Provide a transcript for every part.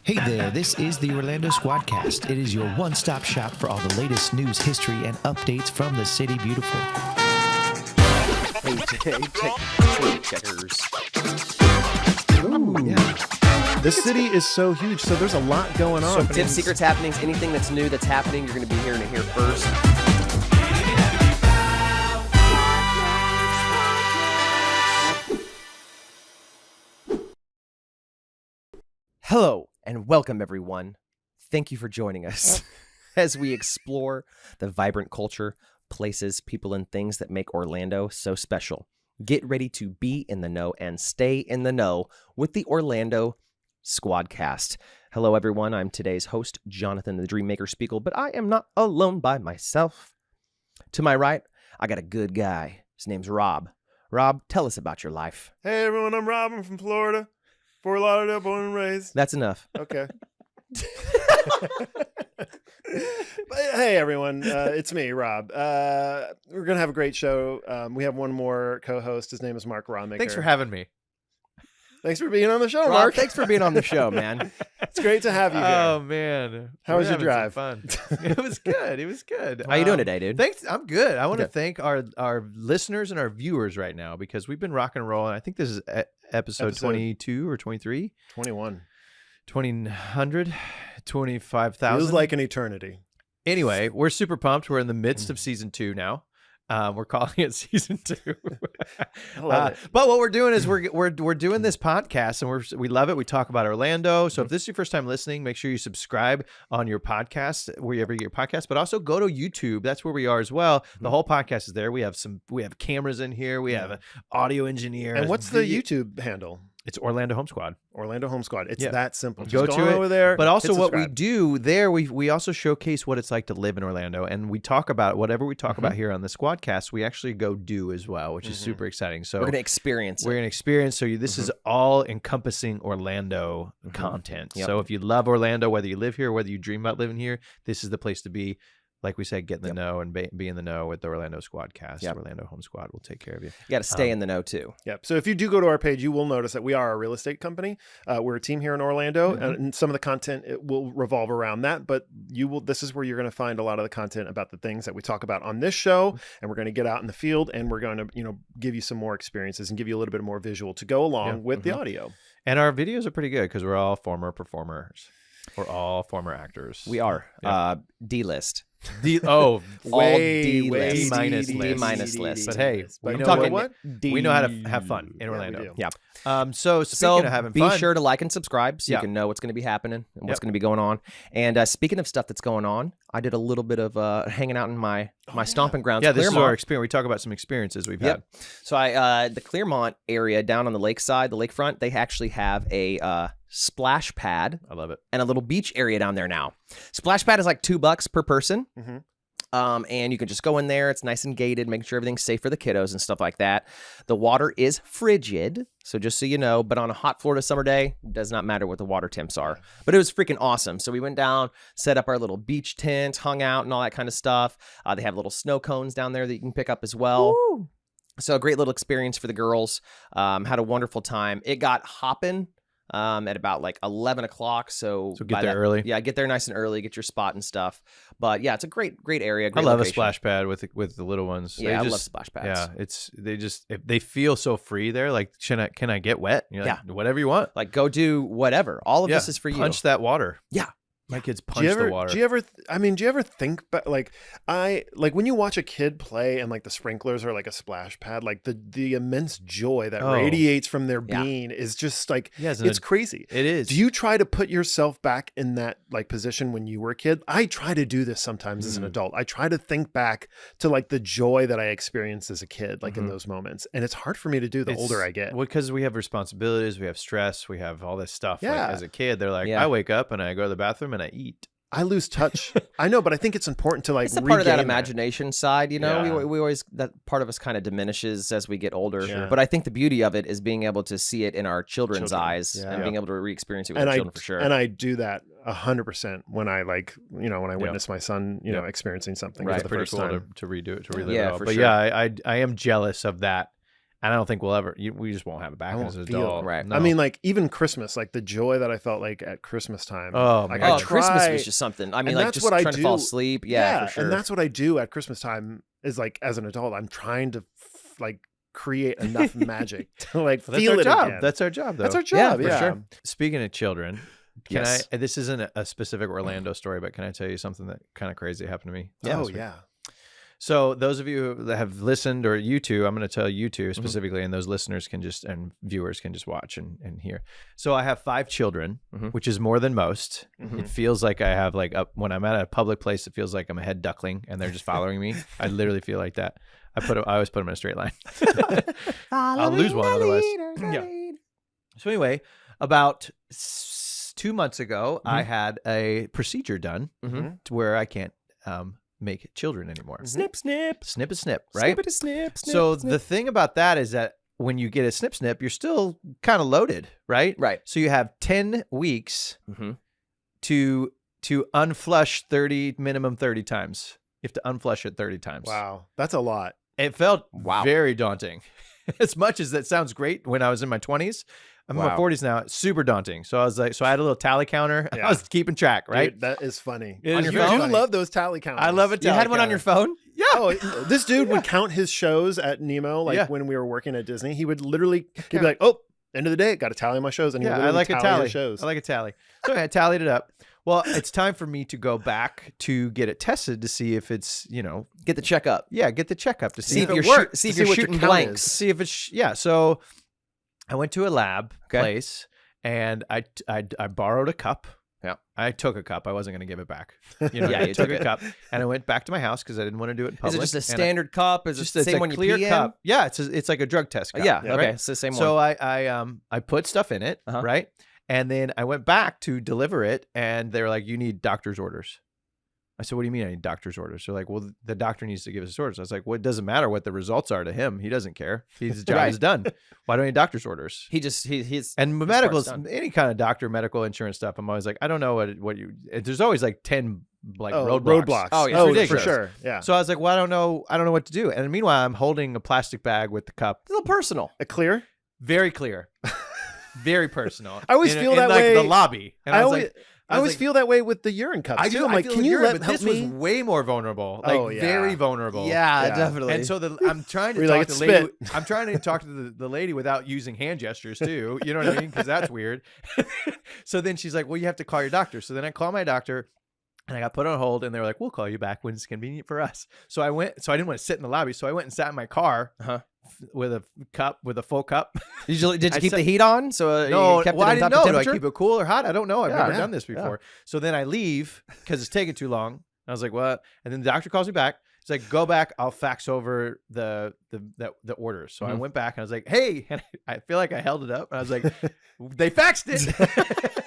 Hey there, this is the Orlando Squadcast. It is your one-stop shop for all the latest news, history, and updates from the City Beautiful. Hey, checkers. Ooh. Yeah. This city is so huge, so there's a lot going on. So tips, secrets, happenings, anything that's new that's happening, you're going to be hearing it here first. Hello, and welcome, everyone. Thank you for joining us as we explore the vibrant culture, places, people, and things that make Orlando so special. Get ready to be in the know and stay in the know with the Orlando Squadcast. Hello, everyone. I'm today's host, Jonathan the Dreammaker Spiegel, but I am not alone by myself. To my right, I got a good guy. His name's Rob. Rob, tell us about your life. Hey, everyone, I'm Rob. I'm from Florida. Fort Lauderdale, born and raised. That's enough. Okay. Hey, everyone. It's me, Rob. We're going to have a great show. We have one more co-host. His name is Mark Ronmaker. Thanks for having me. Thanks for being on the show, Rob, Mark. thanks for being on the show, man. It's great to have you here. Oh, man. How was your We're having drive? some Fun. It was good. It was good. How you doing today, dude? Thanks. I'm good. I want to Good. thank our listeners and our viewers right now because we've been rock and rolling. I think this is episode 22 or 23. 21. 2000, 25,000. Feels like an eternity. Anyway, we're super pumped. We're in the midst of season 2 now. We're calling it season 2. I love it. But what we're doing is we're doing this podcast and we love it. We talk about Orlando. So if this is your first time listening, make sure you subscribe on your podcast, wherever you get your podcast, but also go to YouTube. That's where we are as well. The whole podcast is there. We have cameras in here. We have an audio engineer. And what's the YouTube handle? It's Orlando Home Squad. Orlando Home Squad. It's Yeah. that simple. Go Just to on it over there. But also hit what we subscribe. do there, we also showcase what it's like to live in Orlando. And we talk about whatever we talk about here on the Squadcast, we actually go do as well, which is super exciting. So We're going to experience we're it. going to experience. So this is all encompassing Orlando content. Yep. So if you love Orlando, whether you live here, whether you dream about living here, this is the place to be. Like we said, get in the know and be in the know with the Orlando Squadcast. Yep. Orlando Home Squad will take care of you. You got to stay in the know, too. Yep. So if you do go to our page, you will notice that we are a real estate company. We're a team here in Orlando, and some of the content it will revolve around that. But this is where you're going to find a lot of the content about the things that we talk about on this show. And we're going to get out in the field, and we're going to give you some more experiences and give you a little bit more visual to go along with the audio. And our videos are pretty good because we're all former performers. We're all former actors. We are. Yep. D-list. D All Way D-list. D minus D list. minus list. But hey, But we you know know what? what? We know how to have fun in Yeah, we Orlando. do. Yeah. So speaking of having be fun, sure to like and subscribe so you Yeah. can know what's going to be happening and what's Yep. going to be going on. And speaking of stuff that's going on, I did a little bit of hanging out in my stomping grounds. yeah, this is Clearmont. our experience. We talk about some experiences we've Yep. So the Clearmont area down on the lakeside, the lakefront, they actually have a splash pad had. I love it. and a little beach area down there now. Splash pad is like $2 per person. Mhm. And you can just go in there. It's nice and gated, making sure everything's safe for the kiddos and stuff like that. The water is frigid, so just so you know, but on a hot Florida summer day, it does not matter what the water temps are. But it was freaking awesome. So we went down, set up our little beach tent, hung out and all that kind of stuff. They have little snow cones down there that you can pick up as well. Woo. So a great little experience for the girls. Had a wonderful time. It got hopping at about like 11 o'clock. So So get by there early. Yeah, get there nice and early, get your spot and stuff. But yeah, it's a great area. I Great love location. a splash pad with the little ones. Yeah, They I love splash pads. Yeah, they feel so free there. Like, can I get wet? You're like, whatever you want. Like, go do whatever. All of this is for you. Punch that water. Yeah. My kids Do punch you ever, the water. do you ever think back, like when you watch a kid play and like the sprinklers are like a splash pad, like the immense joy that Oh. radiates from their Yeah. being is just like, Yeah, it's crazy. It is. Do you try to put yourself back in that like position when you were a kid? I try to do this sometimes as an adult. I try to think back to like the joy that I experienced as a kid, like in those moments. And it's hard for me to do the older I get. Well, because we have responsibilities, we have stress, we have all this stuff. Like, Yeah. as a kid, they're like, Yeah. I wake up and I go to the bathroom and I eat. I lose touch. I know, but I think it's important to like It's a part of that regain imagination side, you know. Yeah. We always, that part of us kind of diminishes as we get older. Sure. But I think the beauty of it is being able to see it in our children's eyes Yeah. and being able to re-experience it with And our children for sure. And I do that 100% when I when I witness my son, experiencing something Right. for the Pretty first cool time. to redo it, to relive Yeah, it all. for But sure. yeah, I am jealous of that And I don't think we'll ever. We just won't have it back I as an won't feel adult. it, right. No. I mean, like even Christmas, like the joy that I felt like at Christmas time. Oh, like, man. I Oh, Christmas try- was just something. I mean, and like that's just what I trying to fall do. asleep. Yeah, for sure. and that's what I do at Christmas time. Is like as an adult, I'm trying to like create enough magic to like That's feel our it job. again. That's our job, though. That's our Yeah, job. for Yeah, sure. Speaking of children, can Yes. I? This isn't a specific Orlando story, but can I tell you something that kind of crazy happened to me? Oh last week? yeah. So those of you that have listened, or you two, I'm going to tell you two specifically, and those listeners can just and viewers can just watch and hear. So I have 5 children, which is more than most. It feels like I have like when I'm at a public place, it feels like I'm a head duckling and they're just following me. I literally feel like that. I always put them in a straight line. I'll lose one otherwise. Yeah. So anyway, about 2 months ago, I had a procedure done to where I can't make children anymore. Snip, snip. Snip is snip, right? Snip, snip, snip. So snip. the thing about that is that when you get a snip, you're still kind of loaded, right? Right. So you have 10 weeks Mhm. to unflush minimum 30 times. You have to unflush it 30 times. Wow, that's a lot. It felt Wow. very daunting. As much as that sounds great when I was in my 20s, I'm in my Wow. 40s now. It's super daunting. So I was like, I had a little tally counter. Yeah. I was keeping track, right? Dude, that is funny. It is you very do funny. love those tally counters. I love a You tally had one on counter. your phone? Yeah. Oh, this dude would count his shows at Nemo, like Yeah. when we were working at Disney. He would literally he'd be like, "Oh, end of the day, got to tally my shows," and he would Yeah, I literally like a tally tally. his shows. I like a tally. So I tallied it up. Well, it's time for me to go back to get it tested to see if it's, Get the checkup. get the checkup to See if it you're works, see if to see you're what your shooting count blanks. is. see if it's yeah. So I went to a lab Okay. place and I borrowed a cup. Yeah. I took a cup. I wasn't going to give it back. Yeah, I you took took a it. cup and I went back to my house because I didn't want to do it in Is public. it just a And I- standard cup? Is it just the it's same a one you clear pee in? cup? Yeah, it's like a drug test cup. Yeah. Yeah. Okay. right? It's the same one. So I put stuff in it, Uh-huh. right? And then I went back to deliver it, and they were like, "You need doctor's orders." I said, "What do you mean I need doctor's orders?" They're like, "Well, the doctor needs to give us orders." I was like, "Well, it doesn't matter what the results are to him. He doesn't care. His job Right. is done. Why do I need doctor's orders?" he's And his medical, part's done. any kind of doctor, medical insurance stuff, I'm always like, I don't know what you. There's always like 10 roadblocks. roadblocks. Oh, yeah. Oh, It's for ridiculous. sure. Yeah. So I was like, well, I don't know what to do. And meanwhile, I'm holding a plastic bag with the cup, a little personal. A clear. very clear, very personal. I always feel that like way- the lobby. And I was always, like, I always like- feel that way with the urine cups I too. do. I'm I like, feel can like you urine, help but this me? was way more vulnerable. Like Oh, yeah. very vulnerable. Yeah. definitely. And so I'm trying to Where talk you're like, to "It's the lady. spit." I'm trying to talk to the lady without using hand gestures too. You know what I mean? Because that's weird. So then she's like, "Well, you have to call your doctor." So then I call my doctor. And I got put on hold, and they were like, "We'll call you back when it's convenient for us." So I went. So I didn't want to sit in the lobby. So I went and sat in my car Uh-huh. with a full cup. Did you I keep said- the heat on? So No, you kept well, it I in didn't top know. Do I temperature? keep it cool or hot? I don't know. I've Yeah, never yeah, done this before. So then I leave because it's taking too long. I was like, "What?" And then the doctor calls me back. He's like, "Go back. I'll fax over the orders." So I went back and I was like, "Hey," and I feel like I held it up. And I was like, "They faxed it."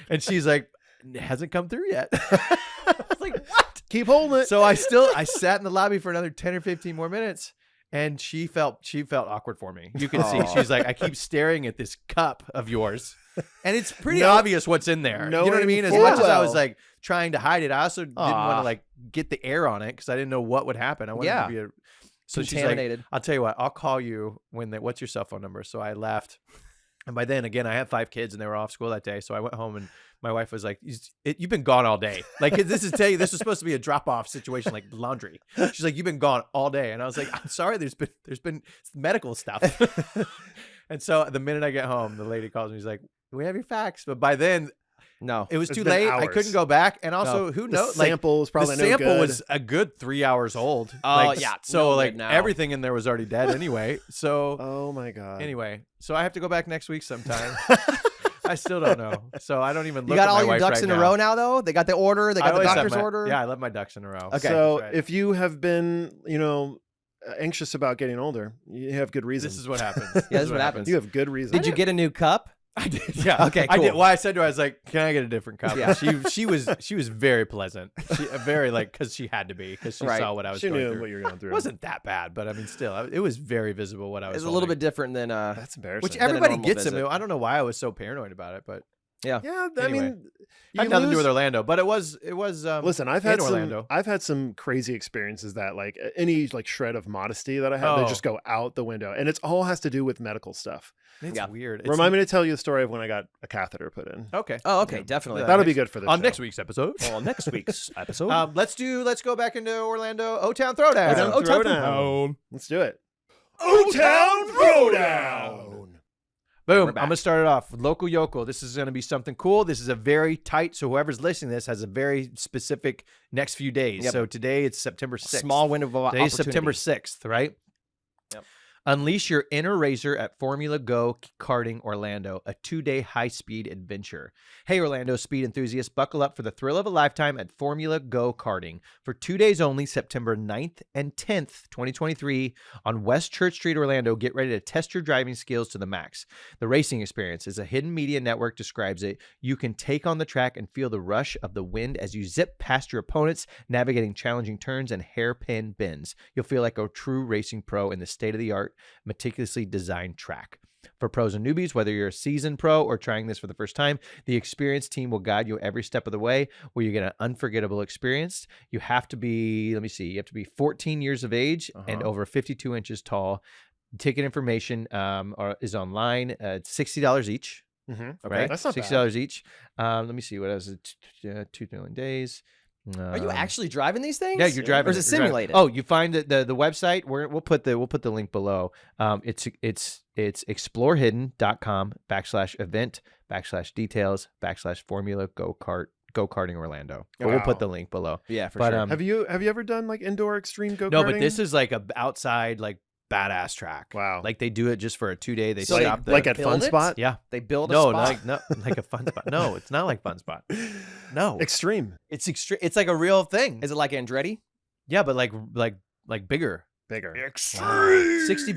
And she's like, "It hasn't come through yet." I was like, "What?" Keep holding it. So I sat in the lobby for another 10 or 15 more minutes. And she felt awkward for me. You can see. Aw. She's like, "I keep staring at this cup of yours." And it's pretty No- obvious what's in there. You know what I knowing mean? As full much as I was well. like trying to hide it, I also didn't want Aw. to like get the air on it because I didn't know what would happen. I wanted Yeah. to be so she's like, Contaminated. "I'll tell you what, I'll call you what's your cell phone number?" So I left. And by then, again, I had 5 kids and they were off school that day. So I went home and my wife was like, "You've been gone all day. Like this was supposed to be a drop-off situation, like laundry." She's like, "You've been gone all day." And I was like, "I'm sorry, there's been medical stuff." And so the minute I get home, the lady calls me. She's like, "We have your fax." But by then, No. it was It's too been late. I hours. couldn't go back. And also, who the knows? Like, sample is probably the no sample good. was a good 3 hours old. Oh, Like, yeah, So no like good now. everything in there was already dead anyway. So Oh my god. anyway, so I have to go back next week sometime. I still don't know. So I don't even look You got at all my your wife ducks right in a now. row now, though? They got the order. They I got the always have doctor's my- order. Yeah, I love my ducks in a row. Okay. So That's right. if you have been, anxious about getting older, you have good reason. This is what happens. this is what happens. You have good reason. Did you get a new cup? I did. Yeah. Okay, I did. cool. Well, I said to her, I was like, "Can I get a different cup?" Yeah. She was very pleasant. She very because she had to be because she Right. saw what I was She going knew through. what you were going through. It wasn't that bad, but I mean, still, it was very visible what I was. It's a little holding. bit different than That's embarrassing. Which than a everybody normal gets visit. them. I don't know why I was so paranoid about it, but Yeah. Yeah, I Anyway. mean, Had you nothing to do lose- with Orlando, but it was Listen, I've in had Orlando. I've had some crazy experiences that like any like shred of modesty that I have, they Oh. just go out the window, and it's all has to do with medical stuff. It's Yeah. weird. Remind me to tell you the story of when I got a catheter put in. Okay. Oh, okay, Yeah. definitely. Yeah. That'll be next- good for the on show. next week's episode. Well, next week's episode. Let's go back into Orlando O-Town Throwdown. O-Town O-Town Throwdown. Let's do it. O-Town Throwdown. We're Boom. back. I'm going to start it off with Local Yokel. This is going to be something cool. This is a very tight, so whoever's listening to this has a very specific next few days. Yep. So today it's September 6th. Small window of opportunity. Today's September 6th, right? Yep. Unleash your inner racer at Formula Go Karting Orlando, a 2-day high-speed adventure. Hey, Orlando speed enthusiasts, buckle up for the thrill of a lifetime at Formula Go Karting. For 2 days only, September 9th and 10th, 2023, on West Church Street, Orlando, get ready to test your driving skills to the max. The racing experience, as a hidden media network describes it, you can take on the track and feel the rush of the wind as you zip past your opponents, navigating challenging turns and hairpin bends. You'll feel like a true racing pro in the state-of-the-art, meticulously designed track. For pros and newbies, whether you're a seasoned pro or trying this for the first time, the experienced team will guide you every step of the way where you get an unforgettable experience. You have to be, you have to be 14 years of age and over 52 inches tall. Ticket information is online. It's $60 each. Mm-hmm. Right? That's not $60 each. Let me see. What else? 2 million days. Are you actually driving these things? Yeah, you're driving. Or is it you're driving. simulated? Oh, you find the website. We'll put the link below. It's explorehidden.com/event/details/Formula Go Karting Orlando. But we'll put Wow. the link below. Yeah, for But, sure. Have you ever done like indoor extreme go-karting? No, but this is like a outside like badass track. Wow. Like they do it just for a 2-day. They So stop like at build Fun it? Spot? yeah. They build a No, spot. like a fun spot. No, it's not like Fun Spot. No, Extreme. it's extreme. It's like a real thing. Is it like Andretti? Yeah, but like bigger. Bigger. Extreme. $60. You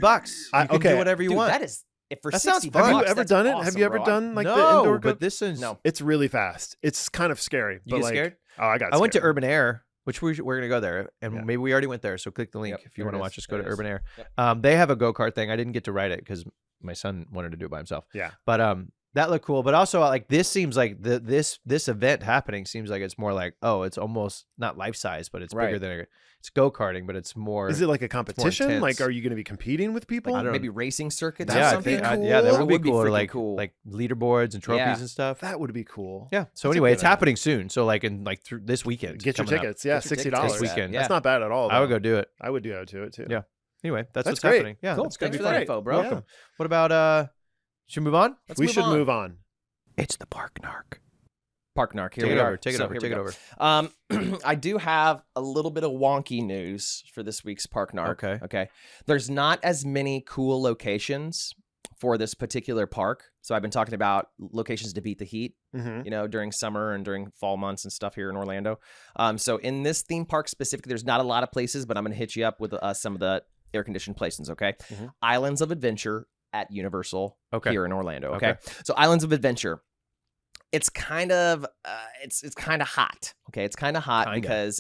can okay. do whatever you Dude, want. that is if for That sounds 60 fun. Have you bucks, ever that's done it? Have awesome, you ever bro. done like no, the indoor but this is No. It's really fast. It's kind of scary. You but get like, scared? Oh, I got I went to scared. Urban Air, which we're going to go there, and Yeah. maybe we already went there. So click the link Yep, if you there want it to is. watch us go There to it Urban is. Air. Yep. They have a go kart thing. I didn't get to ride it because my son wanted to do it by himself. Yeah. But that looked cool. But also like this seems like this event happening seems like it's more like it's almost not life size, but it's bigger Right. than it's go karting, but it's more. Is it like a competition? intense. Like, are you going to be competing with people? I don't know. Maybe racing circuits That or I something? think cool. yeah, that That would be would be cool. Or freaking like cool. like leaderboards and trophies Yeah. and stuff. That would be cool. Yeah. So That's a anyway, good it's idea. happening soon. So like in like through this weekend. Get your coming up. tickets. Yeah, Get your $60. tickets this weekend. Yeah. That's not bad at all. I would though. go do it. I would go to it too. Yeah. Anyway, that's what's great. happening. Yeah, Cool. that's gonna Thanks be for that fun. info, bro. Welcome. What about should we move on? Let's We should move on. It's the Park Narc. Park Narc. Here Take we it are. over. Take it So over. here Take we it go. over. I do have a little bit of wonky news for this week's Park Narc. Okay. Okay. There's not as many cool locations for this particular park. So I've been talking about locations to beat the heat, Mm-hmm. during summer and during fall months and stuff here in Orlando. So in this theme park specifically, there's not a lot of places, but I'm going to hit you up with some of the air-conditioned places, okay? Mhm. Islands of Adventure at Universal Okay. here in Orlando, okay? Okay. So Islands of Adventure. It's kind of it's kind of hot. Okay, it's kind of hot Kinda. because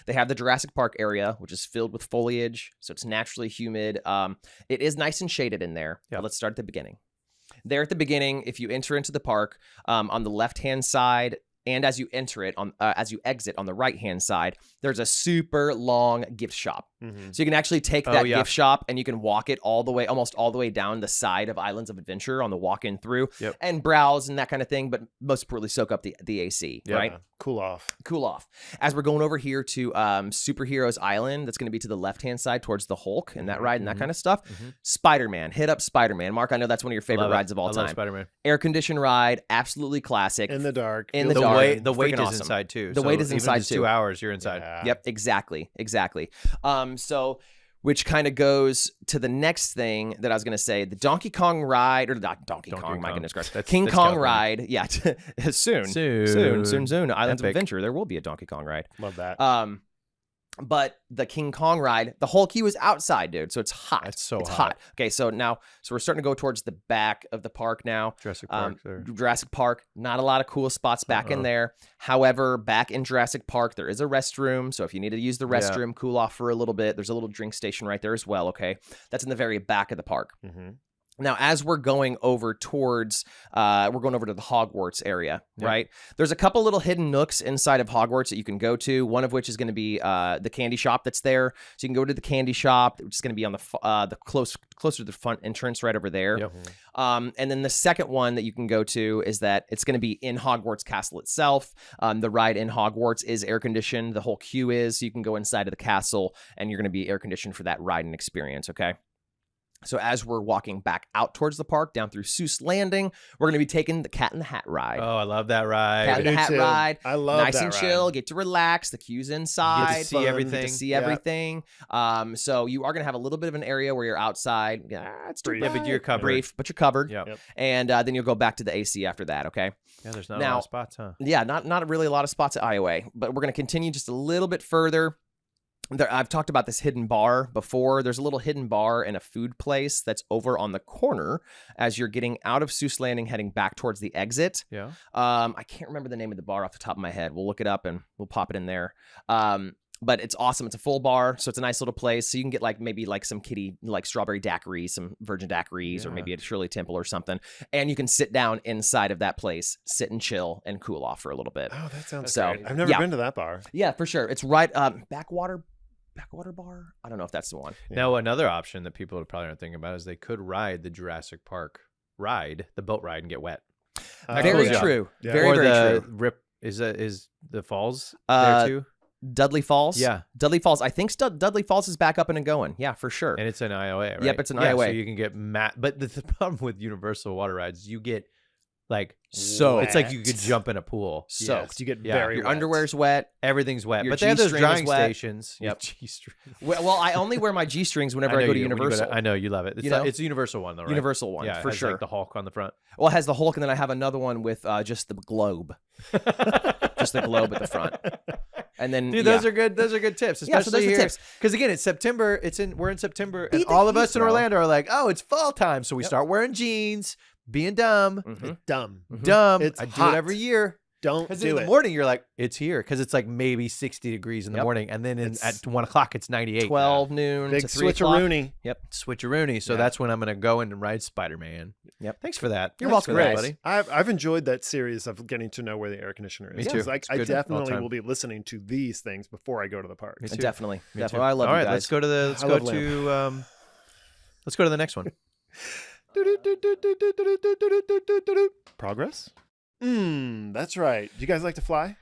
they have the Jurassic Park area, which is filled with foliage, so it's naturally humid. It is nice and shaded in there. Yeah. But let's start at the beginning. There at the beginning, if you enter into the park, on the left-hand side, and as you enter it as you exit on the right-hand side, there's a super long gift shop. Mm-hmm. So you can actually take Oh, that yeah. gift shop and you can walk it almost all the way down the side of Islands of Adventure on the walk-in through Yep. and browse and that kind of thing, but most importantly soak up the AC, Yeah. right? Cool off. Cool off. As we're going over here to Superheroes Island, that's going to be to the left-hand side towards the Hulk and that ride and that Mhm. kind of stuff. Mhm. Spider-Man. Hit up Spider-Man. Mark, I know that's one of your favorite Love it. rides of all I love time. Spider-Man. Air-conditioned ride, absolutely classic. In the dark. In feels the The dark. great. weight Freaking is awesome. inside too. The so weight is even inside if it's too. 2 hours, you're inside. Yeah. Yep, exactly. So, which kind of goes to the next thing that I was going to say, the Donkey Kong ride, or not Donkey Kong, my Kong. goodness Christ. That's- King that's Kong California. ride, yeah, soon. Islands of Epic. Adventure, there will be a Donkey Kong ride. Love that. But the King Kong ride, the whole queue was outside, dude, so it's hot. It's so it's hot. Okay, so we're starting to go towards the back of the park now. Jurassic Park. there. Jurassic Park, not a lot of cool spots back in Uh-uh. there. However, back in Jurassic Park, there is a restroom. So if you need to use the Yeah. restroom, cool off for a little bit, there's a little drink station right there as well. Okay. That's in the very back of the park. Mm-hmm. Now, as we're going over towards, we're going over to the Hogwarts area, right? There's a couple little hidden nooks inside of Hogwarts that you can go to. One of which is going to be the candy shop that's there. So you can go to the candy shop, which is going to be on the closer to the front entrance, right over there. Yep. And then the second one that you can go to is that it's going to be in Hogwarts Castle itself. The ride in Hogwarts is air conditioned. The whole queue is. So you can go inside of the castle, and you're going to be air conditioned for that ride and experience. Okay. So as we're walking back out towards the park, down through Seuss Landing, we're going to be taking the Cat in the Hat ride. Oh, I love that ride. Cat in the Hat ride. I love nice that and ride. chill. Get to relax. The queue's inside. Get to see everything. Get to see Yeah. everything. So you are going to have a little bit of an area where you're outside. It's too Brief. Yeah, but you're covered. brief, but you're covered. Yep. And then you'll go back to the AC after that. Okay. Yeah, there's not a Now- lot of spots, huh? Yeah, not really a lot of spots at IOA, but we're going to continue just a little bit further. I've talked about this hidden bar before. There's a little hidden bar and a food place that's over on the corner as you're getting out of Seuss Landing, heading back towards the exit. Yeah. I can't remember the name of the bar off the top of my head. We'll look it up and we'll pop it in there. But it's awesome. It's a full bar, so it's a nice little place. So you can get maybe some kitty, strawberry daiquiris, some virgin daiquiris, or maybe a Shirley Temple or something. And you can sit down inside of that place, sit and chill and cool off for a little bit. Oh, that sounds So, great. I've never yeah. been to that bar. Yeah, for sure. It's right Backwater Bar. I don't know if that's the one. Yeah. Now, another option that people probably aren't thinking about is they could ride the Jurassic Park ride, the boat ride, and get wet. Very yeah. true. Yeah. Very or very the true. rip is the falls Uh, there too? Dudley Falls. Yeah. Dudley Falls. I think Dudley Falls is back up and going. Yeah, for sure. And it's an IOA, right? Yep, it's an Yeah, IOA. So you can get but the problem with Universal water rides, you get So it's like you could jump in a pool. soaked. You get Yeah. very Your wet. underwear's wet. Everyth's wet. Your But they have those G-string is drying wet. stations. Yep. G-string. Well, I only wear my G-strings whenever I know go to you- when you Universal. I know you love it. It's, You know? it's a Universal one though, right? Universal one, yeah, it for has, sure. Like the Hulk on the front. Well, it has the Hulk, and then I have another one with just the globe. Just the globe at the front. And then Dude, those are good. Those are good tips, Yeah, so especially those are here. tips. Because again, it's September. We're in September, and Beat the all of heat, us in bro. Orlando are like, "Oh, it's fall time," so we start wearing jeans, being dumb, Mhm. Dumb. dumb. It's I do hot. it every year. Don't Because do in it. the morning you're like, it's here, because it's like maybe 60 degrees in the Yep. morning, and then It's- at 1 o'clock it's 98. 12 noon Big to 3 o'clock. switcheroony. Switcheroony. So Yeah. that's when I'm going to go in and ride Spider-Man. Yep. Thanks for that. You're Thanks welcome, for that, guys. buddy. I've enjoyed that series of getting to know where the air conditioner is. Me too. 'Cause, It's I good all definitely time. will be listening to these things before I go to the park. Me too. Definitely. Me Definitely. too. I love All you right, guys. let's go to the I love let's go to the next one. Progress? That's right. Do you guys like to fly?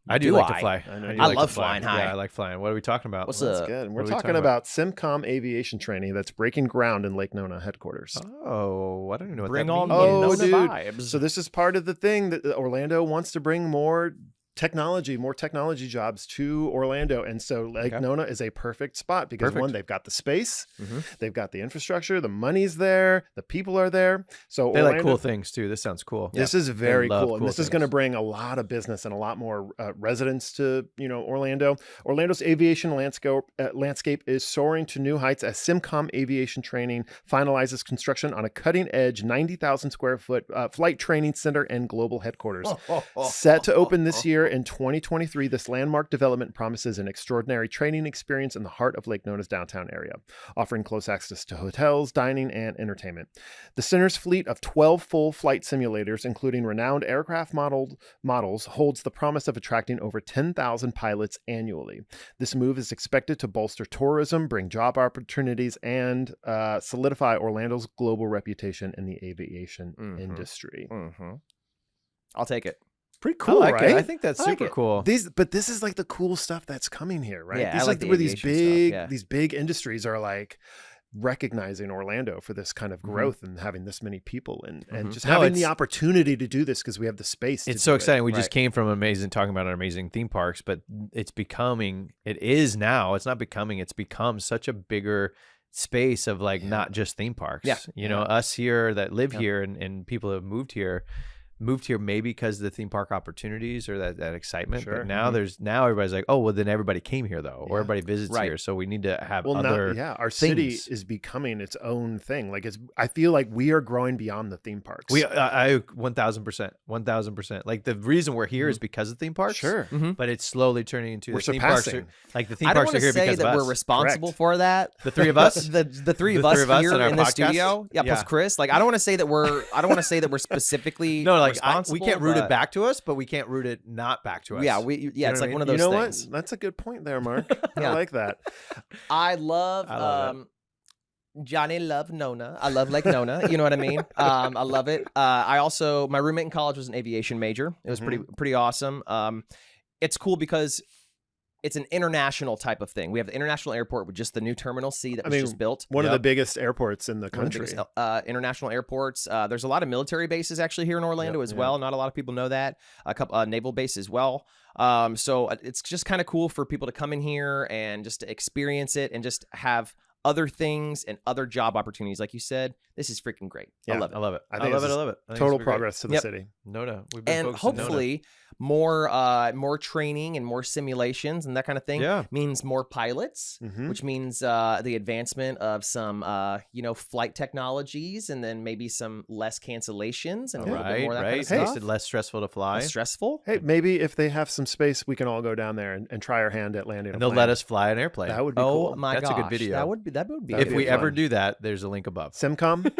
I do Do like I? to fly. I know do you I like to love fly. flying high. Yeah, I like flying. What are we talking about? What's That's up? good. And What we're are we talking talking about SimCom aviation training that's breaking ground in Lake Nona headquarters. Oh, I don't even know what Bring that on means. the Oh, Nona dude. vibes. So this is part of the thing that Orlando wants to bring more technology jobs to Orlando. And so Lake Okay. Nona is a perfect spot because Perfect. one, they've got the space, Mhm. they've got the infrastructure, the money's there, the people are there. So They Orlando, like cool things too. This sounds cool. This is very love cool. And cool this is going to things. bring a lot of business and a lot more residents to, Orlando. Orlando's aviation landscape is soaring to new heights as SimCom Aviation Training finalizes construction on a cutting-edge 90,000 square foot flight training center and global headquarters. Set to open this year in 2023, this landmark development promises an extraordinary training experience in the heart of Lake Nona's downtown area, offering close access to hotels, dining, and entertainment. The center's fleet of 12 full flight simulators, including renowned aircraft models, holds the promise of attracting over 10,000 pilots annually. This move is expected to bolster tourism, bring job opportunities, and solidify Orlando's global reputation in the aviation industry. Mhm. I'll take it. Pretty I cool, like right? it. I think that's I like super it. cool. But this is like the cool stuff that's coming here, right? Yeah, I these like are the where these aviation stuff, big yeah. these big industries are like recognizing Orlando for this kind of Mm-hmm. growth and having this many people and just No, having the it's- opportunity to do this because we have the space. to It's so do it. exciting. We Right. just came from talking about our amazing theme parks, but it is now, it's not becoming, it's become such a bigger space of not just theme parks. Yeah. You know, us here that live here and people who have moved here, moved here maybe because of the theme park opportunities or that excitement. Sure. But now everybody's like, oh, well, then everybody came here though, or everybody visits Right. here. So we need to have Well, other our city things. is becoming its own thing. Like I feel like we are growing beyond the theme parks. I 1000%. Like the reason we're here is because of theme parks. Sure. But it's slowly turning into We're the theme parks. surpassing. Like the theme I don't parks want are to here say because that of we're us. responsible Correct. for that. The three of us? the three of The us three of us here in our in the podcast? studio. Yeah, plus Yeah. Chris. Like I don't want to say that we're specifically No, like responsible. we can't root it but- back to us, but we can't root it not back to us. Yeah, know it's what I like mean? one of You those know things. what? That's a good point there, Mark. I Yeah. like that. I love, Johnny love Nona. I love like Nona. You know what I mean? I love it. I also, my roommate in college was an aviation major. It was pretty awesome. It's cool because it's an international type of thing. We have the international airport with just the new Terminal C that was just built. One of Yep. the biggest airports in the One of the country. biggest, international airports. There's a lot of military bases actually here in Orlando as well. Not a lot of people know that. A couple naval base as well. So it's just kind of cool for people to come in here and just to experience it and just have other things and other job opportunities. Like you said, this is freaking great. Yeah, I love it. I love it. I I think love this it. I is love it. I think Total it's great. progress to the Yep. city. Nona. We've been And focusing on Nona. hopefully more training and more simulations and that kind of thing means more pilots, which means the advancement of some flight technologies and then maybe some less cancellations and a little bit more of that kind of Hey. stuff. Makes it less stressful to fly. Less stressful. Hey, maybe if they have some space, we can all go down there and try our hand at landing. And a they'll plane. let us fly an airplane. That would be Oh cool. my That's gosh, a good video. That would be. That'd If be we fun. ever do that, there's a link above. Simcom,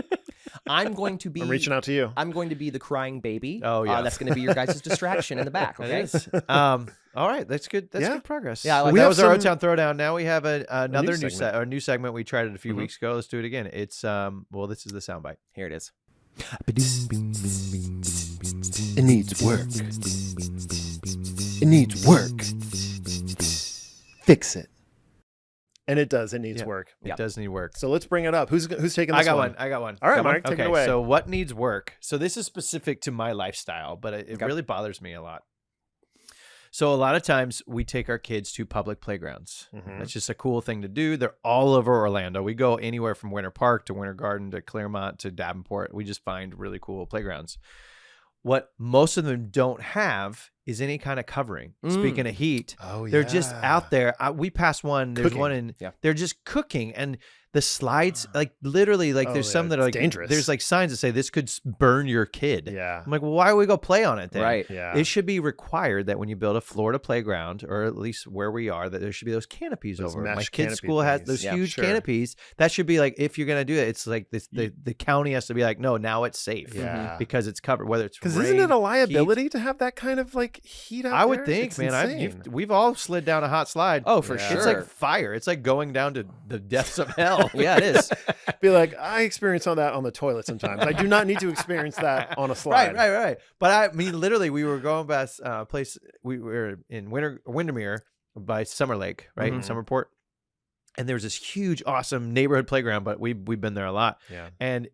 I'm going to be. I'm reaching out to you. I'm going to be the crying baby. Oh, yeah. That's going to be your guys' distraction in the back. It Okay. is. All right, that's good. That's Yeah. good progress. Yeah, I like We that have was our some- O-Town Throwdown. Now we have another new segment. new segment. We tried it a few weeks ago. Let's do it again. It's well, this is the soundbite. Here it is. It needs work. It needs work. Fix it. And it does. It needs Yeah. work. It does need work. So let's bring it up. Who's taking this I got one. I got one. All right, Got one? Mark, take it Okay, away. So what needs work? So this is specific to my lifestyle, but it really bothers me a lot. So a lot of times we take our kids to public playgrounds. That's just a cool thing to do. They're all over Orlando. We go anywhere from Winter Park to Winter Garden to Clearmont to Davenport. We just find really cool playgrounds. What most of them don't have is any kind of covering. Speaking of heat, they're just out there. We passed one. There's Cooking. one in. Yeah. They're just cooking, and the slides, like literally, like there's some that are like dangerous. There's like signs that say this could burn your kid. Yeah. I'm like, well, why would we go play on it then? Right. Yeah. It should be required that when you build a Florida playground, or at least where we are, that there should be those canopies Those over it. My mesh kid's canopy school has things. those Yeah, huge sure. canopies. That should be like, if you're gonna do it, it's like this, the county has to be like, no, now it's safe. Yeah. Because it's covered, whether it's Because rain, isn't it a heat. liability to have that kind of like heat out I would there? think, It's man. insane. We've all slid down a hot slide. Oh, for Yeah. sure. It's like fire. It's like going down to the depths of hell. Yeah, it is. Be like, I experience all that on the toilet sometimes. I do not need to experience that on a slide. Right. But I mean, literally, we were going past a place. We were in Windermere by Summer Lake, right, in Summerport, and there was this huge, awesome neighborhood playground. But we've been there a lot, Yeah. and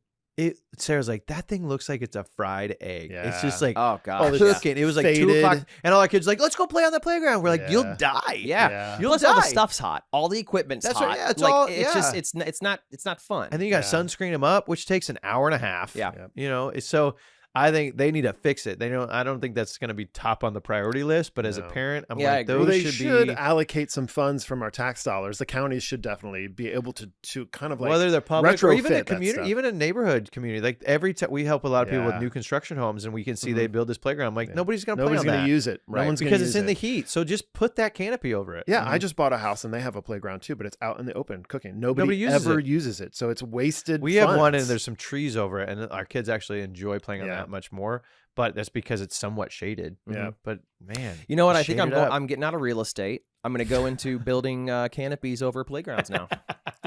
Sarah's like, that thing looks like it's a fried egg. It's just Yeah. like Oh gosh. cooking. It was like 2 Faded. o'clock, and all our kids were like, let's go play on the playground. We're like, Yeah. you'll die. Yeah. Yeah. You'll Plus all the die. stuff's hot. All the equipment's That's hot. right, yeah, it's like all- it's just yeah. it's not fun. And then you got to Yeah. sunscreen them up, which takes an hour and a half. Yeah. Yep. You know, so I think they need to fix it. I don't think that's going to be top on the priority list. But as a No. parent, I'm Yeah, I like, agree. those Well, they should should be, allocate some funds from our tax dollars. The counties should definitely be able to kind of like whether they're public or even retrofit a that community, stuff. even a neighborhood community. Like every time we help a lot of people with Yeah. new construction homes, and we can see they build this playground. I'm like, nobody's going to play nobody's on going that to use it. Right. No one's because gonna it's use in the it. heat. So just put that canopy over it. Yeah, I just bought a house and they have a playground too, but it's out in the open cooking. Nobody uses ever it. uses it, so it's wasted. We have one, and funds. there's some trees over it, and our kids actually enjoy playing on Yeah. that much more. But that's because it's somewhat shaded. Yeah. But man, You know what? I shade think I'm it up. I'm getting out of real estate. I'm going to go into building canopies over playgrounds now.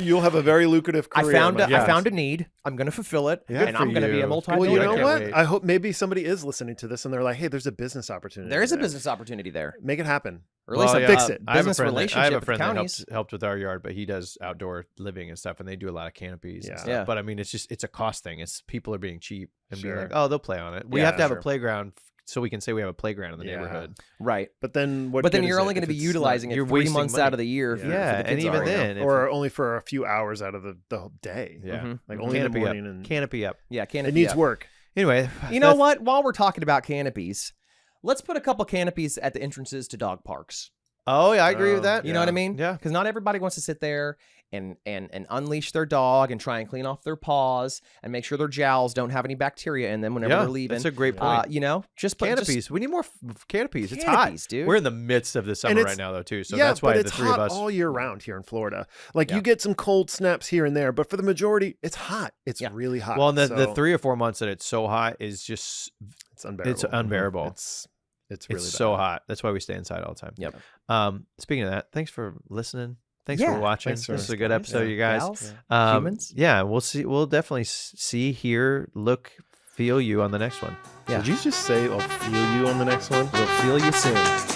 You'll have a very lucrative I career. found my I friend. found a need. I'm going to fulfill it, Good and for I'm going to be you. a Well, multi-millionaire. you I know can't what? wait. I hope maybe somebody is listening to this and they're like, "Hey, there's a business opportunity. There is a there. business opportunity there, Make it happen." or at least Well, a fix it. I have a business friend relationship I have a with friend that counties. helped with our yard, but he does outdoor living and stuff, and they do a lot of canopies. And Yeah. stuff. Yeah. But I mean, it's a cost thing. It's people are being cheap and being Sure. like, oh, they'll play on it. We Yeah, have to have sure. a playground so we can say we have a playground in the Yeah. neighborhood. Right. But then what? But then good you're is only it going to if be it's not- utilizing you're it 3 wasting months money. out of the year. Yeah. for Yeah, the and kids even already. then, if- or only for a few hours out of the whole day. yeah, Mhm. Like only in the canopy morning up, and canopy up. Yeah, canopy it needs up. work. Anyway, You know what? While we're talking about canopies, let's put a couple canopies at the entrances to dog parks. Oh yeah, I agree with that. You know what I mean? Yeah. Because not everybody wants to sit there and unleash their dog and try and clean off their paws and make sure their jowls don't have any bacteria in them whenever they're leaving. That's a great point. You know, just put Canopies. We need more canopies. It's Canopies, hot, dude. We're in the midst of the summer right now, though, too. So that's why but the it's three hot of us. all year round here in Florida. Like you get some cold snaps here and there, but for the majority, it's hot. It's really hot. Well, and the 3 or 4 months that it's so hot is just it's unbearable. It's unbearable. It's really bad. so hot. That's why we stay inside all the time. Yep. Speaking of that, thanks for listening. Thanks for watching. Thanks for This is a good episode, you guys. Gals, Humans. Yeah, we'll see. We'll definitely see, hear, look, feel you on the next one. Yeah. Did you just say I'll feel you on the next one? We'll feel you soon.